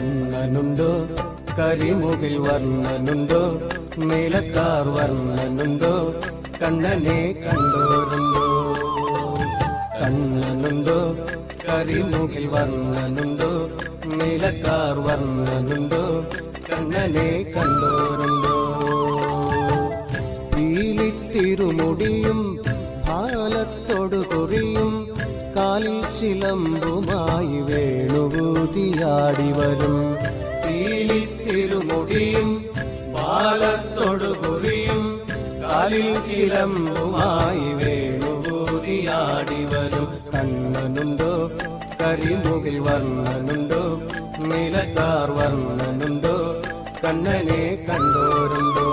കണ്ണനുണ്ടോ കരിമുകിൽ വർണ്ണനുണ്ടോ നീലക്കാർ വർണ്ണനുണ്ടോ കണ്ണനെ കണ്ടോരുണ്ടോ കണ്ണനുണ്ടോ കരിമുകിൽ വർണ്ണനുണ്ടോ നീലക്കാർ വർണ്ണനുണ്ടോ കണ്ണനെ കണ്ടോരുണ്ടോ പീലിത്തിരുമുടിയും ഭാലത്തോടു കുറിയും കാലിൽ ചിലമ്പുമായി വേണുകൂതിയാടി വരും പീലിത്തിരുമുടിയും ഭാലത്തോടു കുറിയും കാലിൽ ചിലമ്പുമായി വേണുകൂതിയാടി വരും കണ്ണനുണ്ടോ കരിമുകിൽ വർണ്ണനുണ്ടോ നീലക്കാർ വർണ്ണനുണ്ടോ കണ്ണനെ കണ്ടോരുണ്ടോ